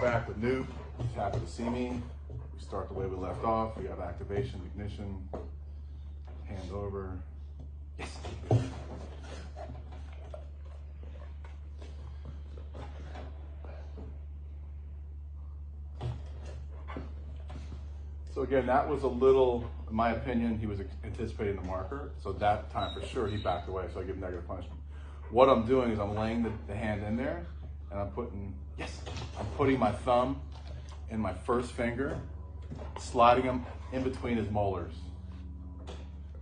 Back with Noob. He's happy to see me. We start the way we left off. We have activation, ignition, hand over. Yes. So again, that was a little, in my opinion, he was anticipating the marker. So that time for sure, he backed away. So I give negative punishment. What I'm doing is I'm laying the hand in there and I'm putting my thumb in my first finger, sliding him in between his molars.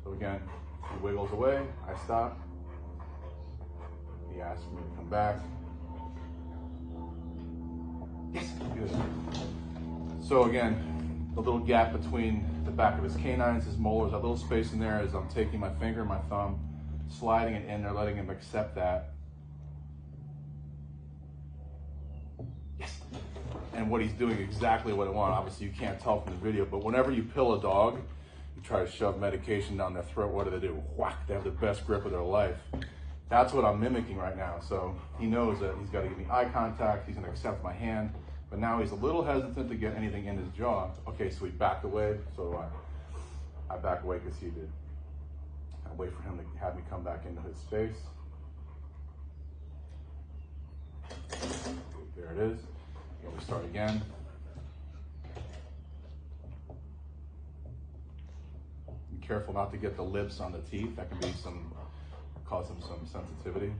So again, he wiggles away, I stop. He asks me to come back. Yes, good. So again, the little gap between the back of his canines, his molars, a little space in there as I'm taking my finger, my thumb, sliding it in there, letting him accept that. Yes. And what he's doing exactly what I want. Obviously you can't tell from the video, but whenever you pill a dog, you try to shove medication down their throat, what do? Whack, they have the best grip of their life. That's what I'm mimicking right now. So he knows that he's got to give me eye contact, he's gonna accept my hand, but now he's a little hesitant to get anything in his jaw. Okay, so he backed away, so do I back away because he did. I wait for him to have me come back into his space. There it is. And we start again. Be careful not to get the lips on the teeth. That can be cause them some sensitivity.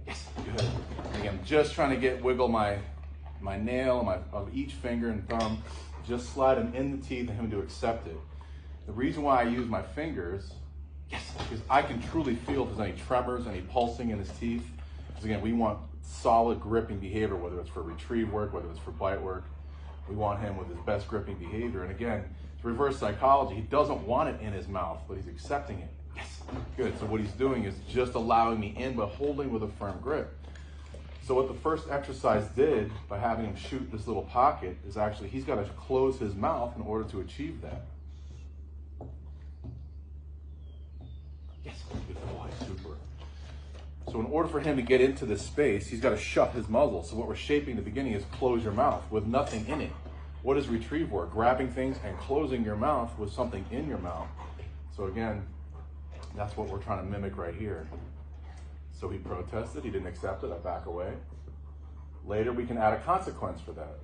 Yes, good. And again, just trying to wiggle my nail of each finger and thumb. Just slide him in the teeth and him to accept it. The reason why I use my fingers, because I can truly feel if there's any tremors, any pulsing in his teeth. Because again, we want solid gripping behavior, whether it's for retrieve work, whether it's for bite work. We want him with his best gripping behavior. And again, to reverse psychology, he doesn't want it in his mouth, but he's accepting it. Yes, good. So what he's doing is just allowing me in, but holding with a firm grip. So what the first exercise did by having him shoot this little pocket is actually he's got to close his mouth in order to achieve that. Yes, good boy, super. So in order for him to get into this space, he's got to shut his muzzle. So what we're shaping in the beginning is close your mouth with nothing in it. What is retrieve work? Grabbing things and closing your mouth with something in your mouth. So again, that's what we're trying to mimic right here. So he protested, he didn't accept it, I back away. Later we can add a consequence for that.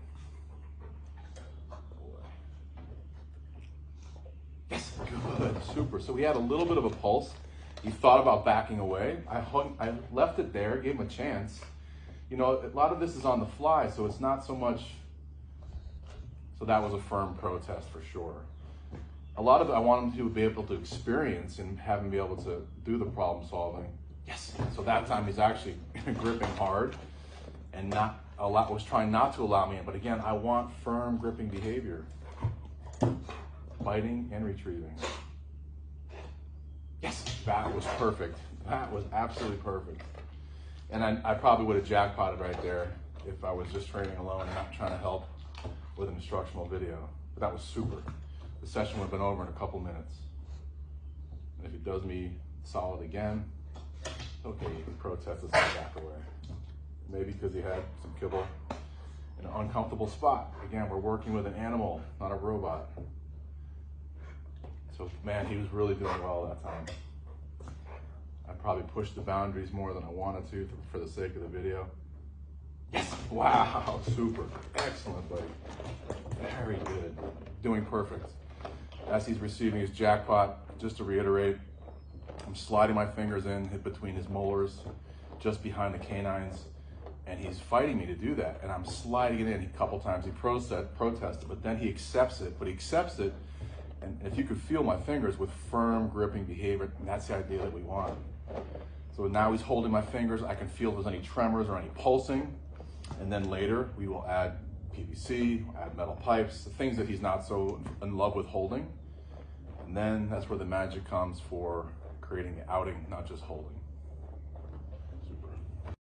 Yes, good, super. So he had a little bit of a pulse. He thought about backing away. I left it there, gave him a chance. You know, a lot of this is on the fly, so it's not so much, so that was a firm protest for sure. A lot of it I want him to be able to experience and have him be able to do the problem solving. Yes. So that time he's actually gripping hard and was trying not to allow me in. But again, I want firm gripping behavior. Biting and retrieving. Yes, that was perfect. That was absolutely perfect. And I probably would have jackpotted right there if I was just training alone and not trying to help with an instructional video. But that was super. The session would have been over in a couple minutes. And if he does me solid again, okay, he can protest us and back away. Maybe because he had some kibble in an uncomfortable spot. Again, we're working with an animal, not a robot. So man, he was really doing well that time. I probably pushed the boundaries more than I wanted to for the sake of the video. Yes, wow, super, excellent, buddy. Very good, doing perfect. As he's receiving his jackpot, just to reiterate, I'm sliding my fingers in between his molars, just behind the canines, and he's fighting me to do that. And I'm sliding it in a couple times. He protested, but then he accepts it. But he accepts it, and if you could feel my fingers with firm gripping behavior, and that's the idea that we want. So now he's holding my fingers. I can feel if there's any tremors or any pulsing. And then later we will add PVC, add metal pipes, the things that he's not so in love with holding. And then that's where the magic comes for creating the outing, not just holding.